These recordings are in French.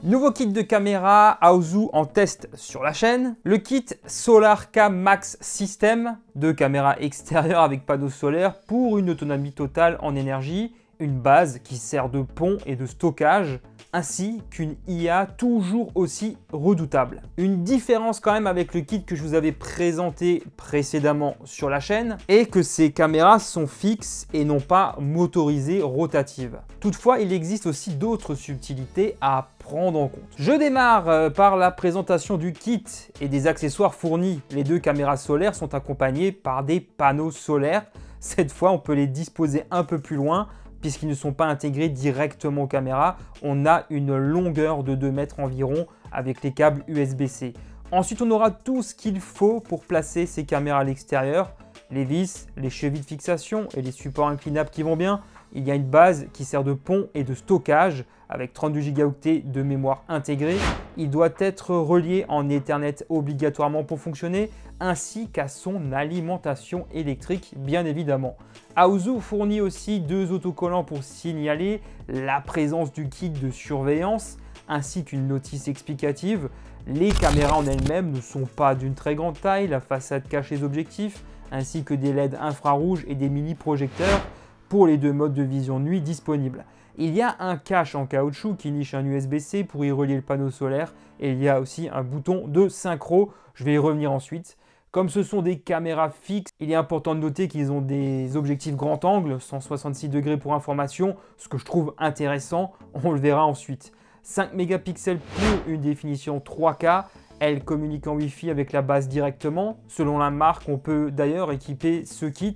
Nouveau kit de caméra Aozu en test sur la chaîne. Le kit Solarca Max System de caméra extérieure avec panneaux solaires pour une autonomie totale en énergie, une base qui sert de pont et de stockage, ainsi qu'une IA toujours aussi redoutable. Une différence quand même avec le kit que je vous avais présenté précédemment sur la chaîne est que ces caméras sont fixes et non pas motorisées rotatives. Toutefois, il existe aussi d'autres subtilités à prendre en compte. Je démarre par la présentation du kit et des accessoires fournis. Les deux caméras solaires sont accompagnées par des panneaux solaires. Cette fois, on peut les disposer un peu plus loin puisqu'ils ne sont pas intégrés directement aux caméras. On a une longueur de 2 mètres environ avec les câbles USB-C. Ensuite, on aura tout ce qu'il faut pour placer ces caméras à l'extérieur. Les vis, les chevilles de fixation et les supports inclinables qui vont bien. Il y a une base qui sert de pont et de stockage avec 32 Go de mémoire intégrée. Il doit être relié en Ethernet obligatoirement pour fonctionner, ainsi qu'à son alimentation électrique bien évidemment. Aozu fournit aussi 2 autocollants pour signaler la présence du kit de surveillance, ainsi qu'une notice explicative. Les caméras en elles-mêmes ne sont pas d'une très grande taille, la façade cache les objectifs, ainsi que des LED infrarouges et des mini-projecteurs pour les 2 modes de vision nuit disponibles. Il y a un cache en caoutchouc qui niche un USB-C pour y relier le panneau solaire et il y a aussi un bouton de synchro, je vais y revenir ensuite. Comme ce sont des caméras fixes, il est important de noter qu'ils ont des objectifs grand angle, 166 degrés pour information, ce que je trouve intéressant, on le verra ensuite. 5 mégapixels pour une définition 3K, elle communique en Wi-Fi avec la base directement. Selon la marque, on peut d'ailleurs équiper ce kit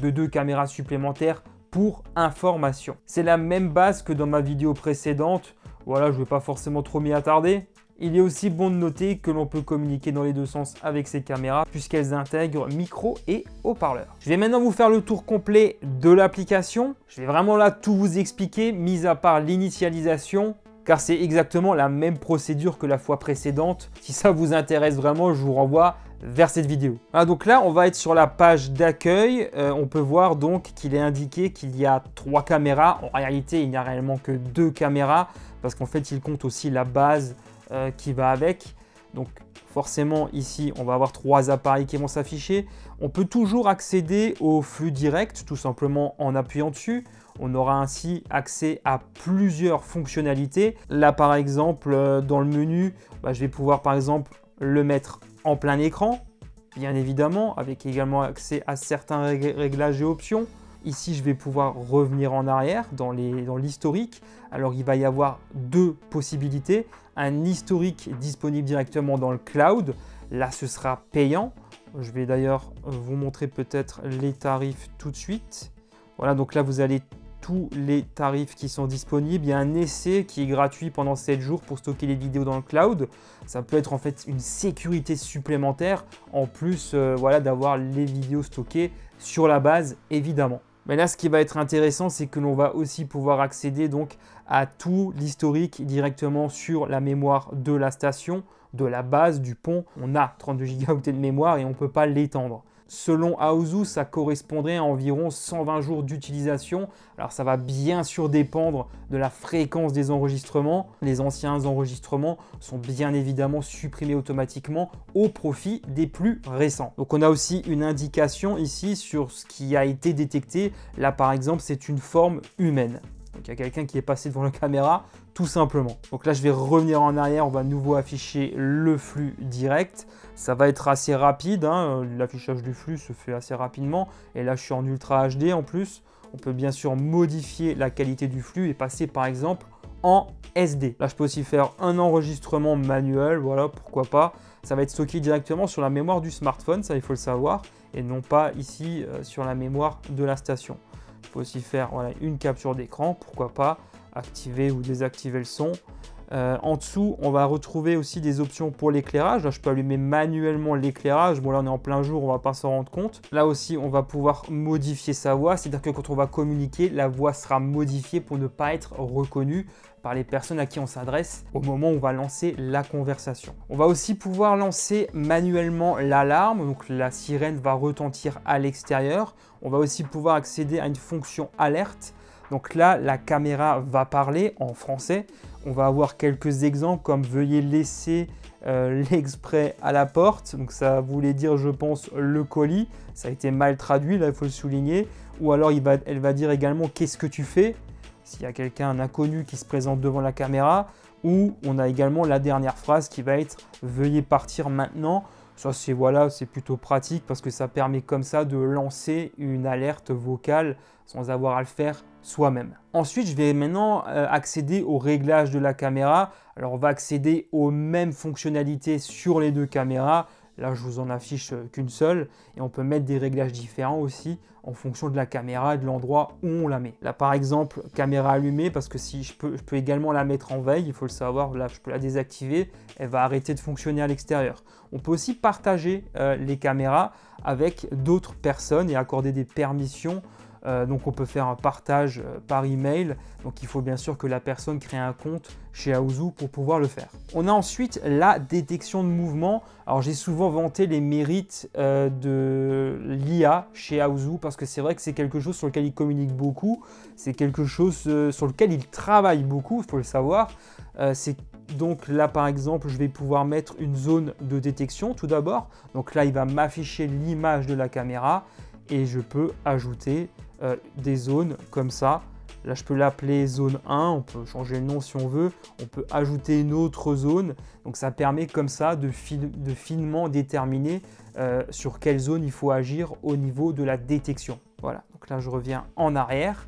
de 2 caméras supplémentaires pour information. C'est la même base que dans ma vidéo précédente. Voilà, je ne vais pas forcément trop m'y attarder. Il est aussi bon de noter que l'on peut communiquer dans les 2 sens avec ces caméras puisqu'elles intègrent micro et haut-parleur. Je vais maintenant vous faire le tour complet de l'application. Je vais vraiment là tout vous expliquer, mis à part l'initialisation, car c'est exactement la même procédure que la fois précédente. Si ça vous intéresse vraiment, je vous renvoie vers cette vidéo. Voilà, donc là, on va être sur la page d'accueil. On peut voir donc qu'il est indiqué qu'il y a 3 caméras. En réalité, il n'y a réellement que 2 caméras parce qu'en fait, il compte aussi la base qui va avec. Donc forcément, ici, on va avoir 3 appareils qui vont s'afficher. On peut toujours accéder au flux direct, tout simplement en appuyant dessus. On aura ainsi accès à plusieurs fonctionnalités. Là, par exemple, dans le menu, je vais pouvoir, par exemple, le mettre en plein écran, bien évidemment, avec également accès à certains réglages et options. Ici, je vais pouvoir revenir en arrière dans l'historique. Alors, il va y avoir 2 possibilités. Un historique disponible directement dans le cloud. Là, ce sera payant. Je vais d'ailleurs vous montrer peut-être les tarifs tout de suite. Voilà, donc là, vous allez tous les tarifs qui sont disponibles. Il y a un essai qui est gratuit pendant 7 jours pour stocker les vidéos dans le cloud. Ça peut être en fait une sécurité supplémentaire en plus voilà, d'avoir les vidéos stockées sur la base évidemment. Mais là, ce qui va être intéressant, c'est que l'on va aussi pouvoir accéder donc à tout l'historique directement sur la mémoire de la station, de la base, du pont. On a 32 Go de mémoire et on ne peut pas l'étendre. Selon Aozu, ça correspondrait à environ 120 jours d'utilisation. Alors ça va bien sûr dépendre de la fréquence des enregistrements. Les anciens enregistrements sont bien évidemment supprimés automatiquement au profit des plus récents. Donc on a aussi une indication ici sur ce qui a été détecté. Là par exemple, c'est une forme humaine. Donc il y a quelqu'un qui est passé devant la caméra, tout simplement. Donc là, je vais revenir en arrière, on va à nouveau afficher le flux direct. Ça va être assez rapide, hein. L'affichage du flux se fait assez rapidement. Et là, je suis en Ultra HD en plus. On peut bien sûr modifier la qualité du flux et passer par exemple en SD. Là, je peux aussi faire un enregistrement manuel, voilà, pourquoi pas. Ça va être stocké directement sur la mémoire du smartphone, ça il faut le savoir, et non pas ici sur la mémoire de la station. Je peux aussi faire voilà, une capture d'écran, pourquoi pas, activer ou désactiver le son. En dessous, on va retrouver aussi des options pour l'éclairage. Là, je peux allumer manuellement l'éclairage. Bon, là, on est en plein jour, on ne va pas s'en rendre compte. Là aussi, on va pouvoir modifier sa voix. C'est-à-dire que quand on va communiquer, la voix sera modifiée pour ne pas être reconnue par les personnes à qui on s'adresse au moment où on va lancer la conversation. On va aussi pouvoir lancer manuellement l'alarme. Donc, la sirène va retentir à l'extérieur. On va aussi pouvoir accéder à une fonction alerte Donc là, la caméra va parler en français. On va avoir quelques exemples comme veuillez laisser l'exprès à la porte. Donc ça voulait dire, je pense, le colis. Ça a été mal traduit, là il faut le souligner. Ou alors elle va dire également qu'est-ce que tu fais s'il y a quelqu'un, un inconnu qui se présente devant la caméra. Ou on a également la dernière phrase qui va être veuillez partir maintenant. Ça c'est plutôt pratique parce que ça permet comme ça de lancer une alerte vocale sans avoir à le faire soi-même. Ensuite, je vais maintenant accéder aux réglages de la caméra. Alors, on va accéder aux mêmes fonctionnalités sur les deux caméras. Là, je vous en affiche qu'une seule. Et on peut mettre des réglages différents aussi en fonction de la caméra et de l'endroit où on la met. Là, par exemple, caméra allumée, parce que si je peux également la mettre en veille, il faut le savoir. Là, je peux la désactiver. Elle va arrêter de fonctionner à l'extérieur. On peut aussi partager les caméras avec d'autres personnes et accorder des permissions. Donc on peut faire un partage par email, donc il faut bien sûr que la personne crée un compte chez Aouzou pour pouvoir le faire. On a ensuite la détection de mouvement. Alors j'ai souvent vanté les mérites de l'IA chez Aouzou parce que c'est vrai que c'est quelque chose sur lequel il communique beaucoup, c'est quelque chose sur lequel il travaille beaucoup, il faut le savoir. Donc là par exemple je vais pouvoir mettre une zone de détection tout d'abord. Donc là il va m'afficher l'image de la caméra et je peux ajouter des zones comme ça. Là, je peux l'appeler zone 1, on peut changer le nom si on veut. On peut ajouter une autre zone. Donc, ça permet comme ça de finement déterminer sur quelle zone il faut agir au niveau de la détection. Voilà, donc là, je reviens en arrière.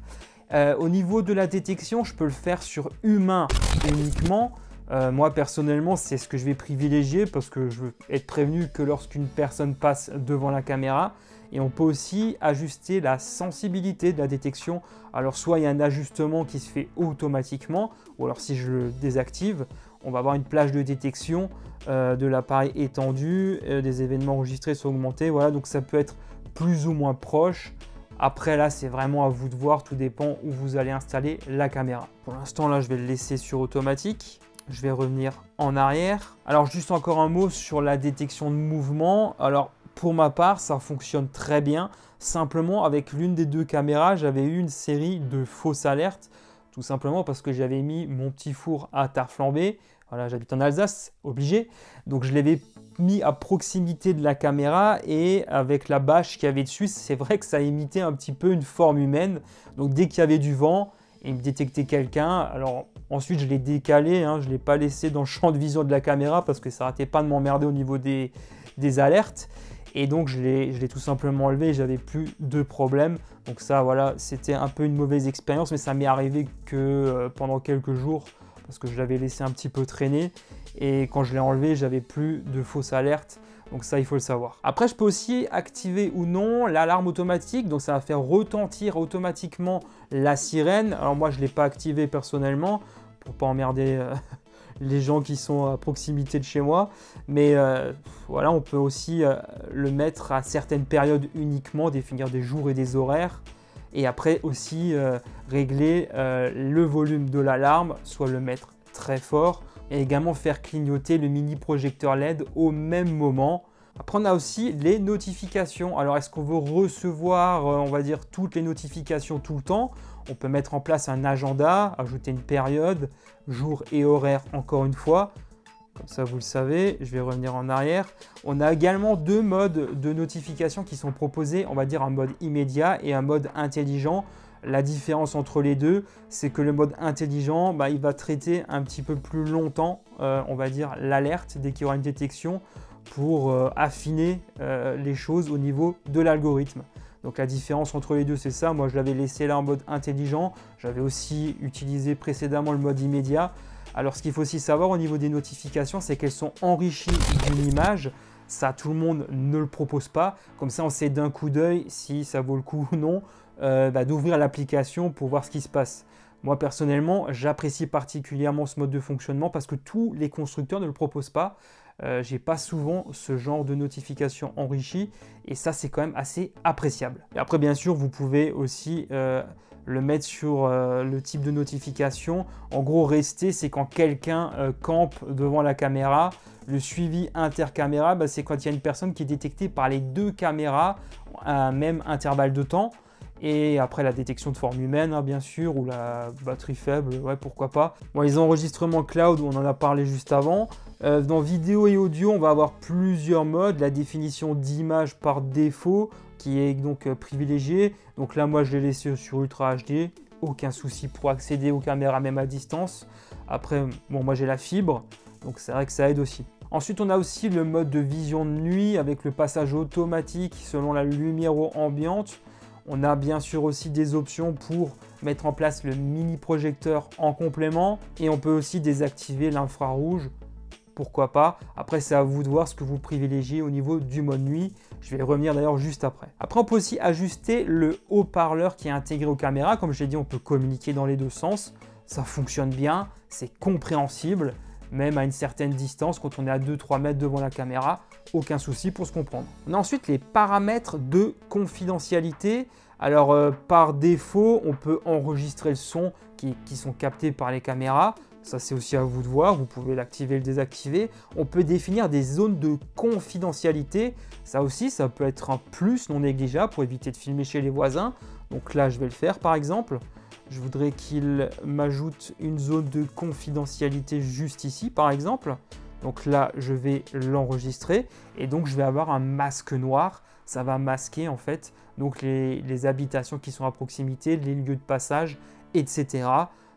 Au niveau de la détection, je peux le faire sur humain uniquement. Moi, personnellement, c'est ce que je vais privilégier parce que je veux être prévenu que lorsqu'une personne passe devant la caméra. Et on peut aussi ajuster la sensibilité de la détection. Alors soit il y a un ajustement qui se fait automatiquement, ou alors si je le désactive, on va avoir une plage de détection de l'appareil étendu, des événements enregistrés sont augmentés. Voilà, donc ça peut être plus ou moins proche. Après là, c'est vraiment à vous de voir, tout dépend où vous allez installer la caméra. Pour l'instant là, je vais le laisser sur automatique. Je vais revenir en arrière. Alors juste encore un mot sur la détection de mouvement. Alors pour ma part, ça fonctionne très bien. Simplement, avec l'une des deux caméras, j'avais eu une série de fausses alertes. Tout simplement parce que j'avais mis mon petit four à tarte flambée. Voilà, j'habite en Alsace, obligé. Donc, je l'avais mis à proximité de la caméra et avec la bâche qu'il y avait dessus, c'est vrai que ça imitait un petit peu une forme humaine. Donc, dès qu'il y avait du vent, il me détectait quelqu'un. Alors, ensuite, je l'ai décalé. Je ne l'ai pas laissé dans le champ de vision de la caméra parce que ça n'arrêtait pas de m'emmerder au niveau des alertes. Et donc, je l'ai tout simplement enlevé et j'avais plus de problème. Donc ça, voilà, c'était un peu une mauvaise expérience, mais ça m'est arrivé que pendant quelques jours parce que je l'avais laissé un petit peu traîner. Et quand je l'ai enlevé, j'avais plus de fausses alertes. Donc ça, il faut le savoir. Après, je peux aussi activer ou non l'alarme automatique. Donc ça va faire retentir automatiquement la sirène. Alors moi, je ne l'ai pas activé personnellement pour ne pas emmerder les gens qui sont à proximité de chez moi. Mais voilà, on peut aussi le mettre à certaines périodes uniquement, définir des jours et des horaires. Et après aussi régler le volume de l'alarme, soit le mettre très fort et également faire clignoter le mini projecteur LED au même moment. Après, on a aussi les notifications. Alors, est-ce qu'on veut recevoir, on va dire, toutes les notifications tout le temps? On peut mettre en place un agenda, ajouter une période, jour et horaire encore une fois. Comme ça, vous le savez, je vais revenir en arrière. On a également deux modes de notification qui sont proposés, on va dire un mode immédiat et un mode intelligent. La différence entre les deux, c'est que le mode intelligent, il va traiter un petit peu plus longtemps, on va dire, l'alerte dès qu'il y aura une détection pour affiner les choses au niveau de l'algorithme. Donc la différence entre les deux, c'est ça. Moi, je l'avais laissé là en mode intelligent. J'avais aussi utilisé précédemment le mode immédiat. Alors, ce qu'il faut aussi savoir au niveau des notifications, c'est qu'elles sont enrichies d'une image. Ça, tout le monde ne le propose pas. Comme ça, on sait d'un coup d'œil si ça vaut le coup ou non d'ouvrir l'application pour voir ce qui se passe. Moi, personnellement, j'apprécie particulièrement ce mode de fonctionnement parce que tous les constructeurs ne le proposent pas. J'ai pas souvent ce genre de notification enrichie et ça, c'est quand même assez appréciable. Et après, bien sûr, vous pouvez aussi le mettre sur le type de notification. En gros, rester, c'est quand quelqu'un campe devant la caméra. Le suivi intercaméra, c'est quand il y a une personne qui est détectée par les deux caméras à un même intervalle de temps. Et après la détection de forme humaine, hein, bien sûr, ou la batterie faible, ouais, pourquoi pas. Bon, les enregistrements cloud, on en a parlé juste avant. Dans vidéo et audio, on va avoir plusieurs modes. La définition d'image par défaut, qui est donc privilégiée. Donc là, moi, je l'ai laissé sur Ultra HD. Aucun souci pour accéder aux caméras, même à distance. Après, bon, moi, j'ai la fibre, donc c'est vrai que ça aide aussi. Ensuite, on a aussi le mode de vision de nuit avec le passage automatique selon la lumière ambiante. On a bien sûr aussi des options pour mettre en place le mini projecteur en complément et on peut aussi désactiver l'infrarouge, pourquoi pas. Après, c'est à vous de voir ce que vous privilégiez au niveau du mode nuit. Je vais y revenir d'ailleurs juste après. Après, on peut aussi ajuster le haut-parleur qui est intégré aux caméras. Comme je l'ai dit, on peut communiquer dans les deux sens. Ça fonctionne bien, c'est compréhensible, même à une certaine distance, quand on est à 2-3 mètres devant la caméra. Aucun souci pour se comprendre. On a ensuite les paramètres de confidentialité. Alors par défaut, on peut enregistrer le son qui sont captés par les caméras. Ça, c'est aussi à vous de voir. Vous pouvez l'activer et le désactiver. On peut définir des zones de confidentialité. Ça aussi, ça peut être un plus non négligeable pour éviter de filmer chez les voisins. Donc là, je vais le faire par exemple. Je voudrais qu'il m'ajoute une zone de confidentialité juste ici par exemple. Donc là, je vais l'enregistrer et donc je vais avoir un masque noir. Ça va masquer en fait donc les habitations qui sont à proximité, les lieux de passage, etc.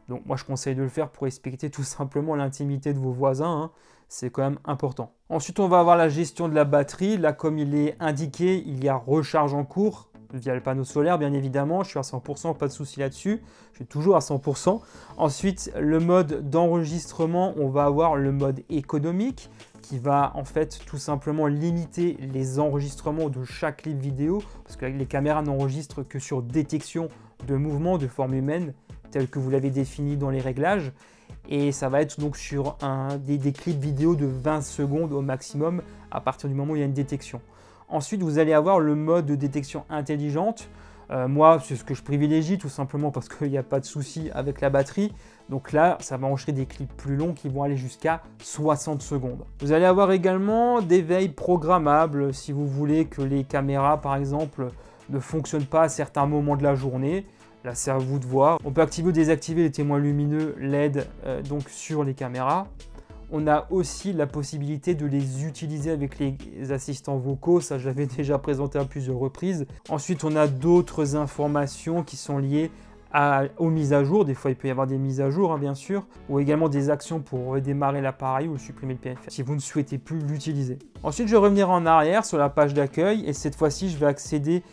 Donc moi, je conseille de le faire pour respecter tout simplement l'intimité de vos voisins, hein. C'est quand même important. Ensuite, on va avoir la gestion de la batterie. Là, comme il est indiqué, il y a recharge en cours via le panneau solaire, bien évidemment. Je suis à 100%, pas de souci là-dessus. Je suis toujours à 100%. Ensuite, le mode d'enregistrement, on va avoir le mode économique qui va en fait tout simplement limiter les enregistrements de chaque clip vidéo parce que les caméras n'enregistrent que sur détection de mouvement de forme humaine tel que vous l'avez défini dans les réglages. Et ça va être donc sur des clips vidéo de 20 secondes au maximum à partir du moment où il y a une détection. Ensuite, vous allez avoir le mode de détection intelligente. Moi, c'est ce que je privilégie tout simplement parce qu'il n'y a pas de souci avec la batterie. Donc là, ça va enregistrer des clips plus longs qui vont aller jusqu'à 60 secondes. Vous allez avoir également des veilles programmables si vous voulez que les caméras, par exemple, ne fonctionnent pas à certains moments de la journée. Là, c'est à vous de voir. On peut activer ou désactiver les témoins lumineux LED donc sur les caméras. On a aussi la possibilité de les utiliser avec les assistants vocaux. Ça, j'avais déjà présenté à plusieurs reprises. Ensuite, on a d'autres informations qui sont liées aux mises à jour. Des fois, il peut y avoir des mises à jour, hein, bien sûr. Ou également des actions pour redémarrer l'appareil ou supprimer le PNF si vous ne souhaitez plus l'utiliser. Ensuite, je vais revenir en arrière sur la page d'accueil. Et cette fois-ci, je vais accéder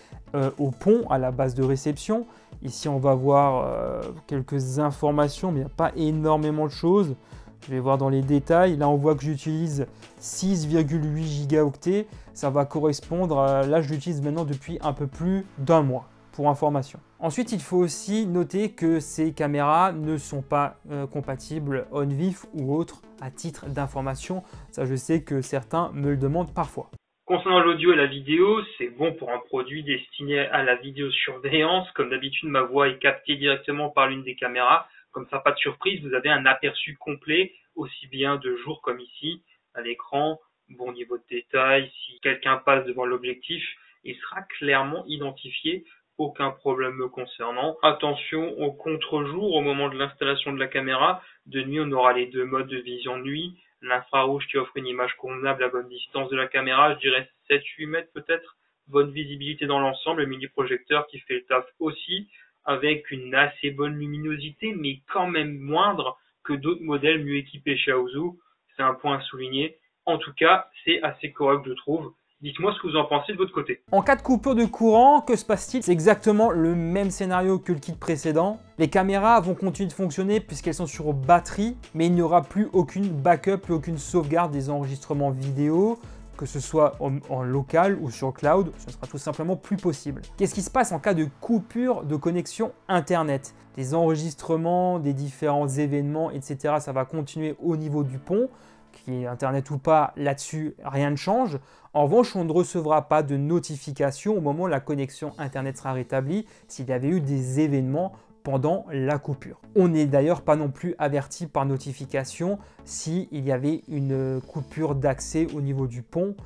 au pont, à la base de réception. Ici, on va voir quelques informations, mais il n'y a pas énormément de choses. Je vais voir dans les détails. Là, on voit que j'utilise 6,8 gigaoctets. Ça va correspondre à... Là, je l'utilise maintenant depuis un peu plus d'un mois, pour information. Ensuite, il faut aussi noter que ces caméras ne sont pas compatibles OnVIF ou autres à titre d'information. Ça, je sais que certains me le demandent parfois. Concernant l'audio et la vidéo, c'est bon pour un produit destiné à la vidéosurveillance. Comme d'habitude, ma voix est captée directement par l'une des caméras. Comme ça, pas de surprise, vous avez un aperçu complet, aussi bien de jour comme ici, à l'écran, bon niveau de détail. Si quelqu'un passe devant l'objectif, il sera clairement identifié, aucun problème me concernant. Attention au contre-jour au moment de l'installation de la caméra. De nuit, on aura les deux modes de vision nuit. L'infrarouge qui offre une image convenable à bonne distance de la caméra, je dirais 7-8 mètres peut-être. Bonne visibilité dans l'ensemble, le mini-projecteur qui fait le taf aussi, avec une assez bonne luminosité, mais quand même moindre que d'autres modèles mieux équipés chez Aozu. C'est un point à souligner. En tout cas, c'est assez correct, je trouve. Dites-moi ce que vous en pensez de votre côté. En cas de coupure de courant, que se passe-t-il? C'est exactement le même scénario que le kit précédent. Les caméras vont continuer de fonctionner puisqu'elles sont sur batterie, mais il n'y aura plus aucune backup, plus aucune sauvegarde des enregistrements vidéo, que ce soit en local ou sur cloud, ce sera tout simplement plus possible. Qu'est-ce qui se passe en cas de coupure de connexion Internet? Les enregistrements des différents événements, etc., ça va continuer au niveau du pont. Qu'il y ait Internet ou pas, là-dessus, rien ne change. En revanche, on ne recevra pas de notification au moment où la connexion Internet sera rétablie s'il y avait eu des événements pendant la coupure. On n'est d'ailleurs pas non plus averti par notification s'il y avait une coupure d'accès au niveau du pont.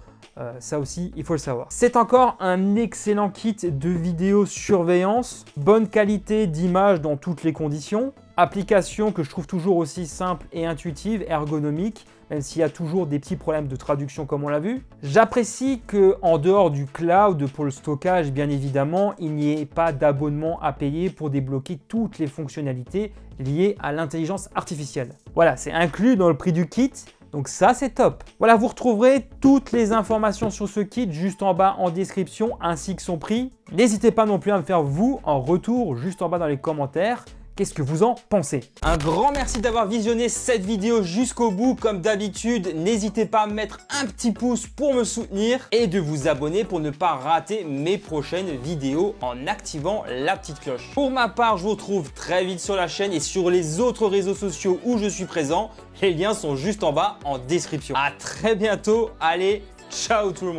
Ça aussi, il faut le savoir. C'est encore un excellent kit de vidéosurveillance, bonne qualité d'image dans toutes les conditions, application que je trouve toujours aussi simple et intuitive, ergonomique, même s'il y a toujours des petits problèmes de traduction comme on l'a vu. J'apprécie qu'en dehors du cloud pour le stockage, bien évidemment, il n'y ait pas d'abonnement à payer pour débloquer toutes les fonctionnalités liées à l'intelligence artificielle. Voilà, c'est inclus dans le prix du kit. Donc ça, c'est top. Voilà, vous retrouverez toutes les informations sur ce kit juste en bas en description, ainsi que son prix. N'hésitez pas non plus à me faire, vous, en retour, juste en bas dans les commentaires. Qu'est-ce que vous en pensez? Un grand merci d'avoir visionné cette vidéo jusqu'au bout. Comme d'habitude, n'hésitez pas à mettre un petit pouce pour me soutenir et de vous abonner pour ne pas rater mes prochaines vidéos en activant la petite cloche. Pour ma part, je vous retrouve très vite sur la chaîne et sur les autres réseaux sociaux où je suis présent. Les liens sont juste en bas en description. À très bientôt. Allez, ciao tout le monde.